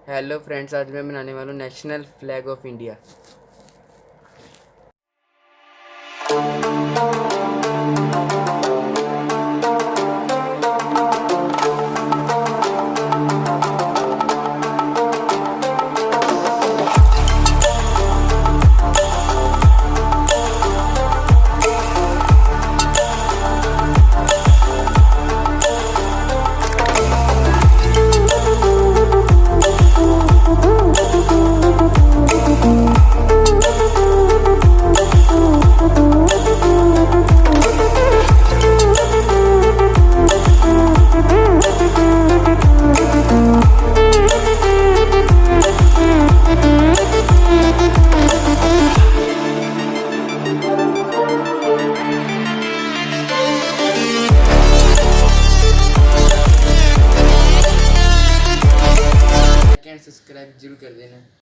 Hello friends, आज मैं बनाने वाला हूँ national flag of India. Like and subscribe जरूर कर देना।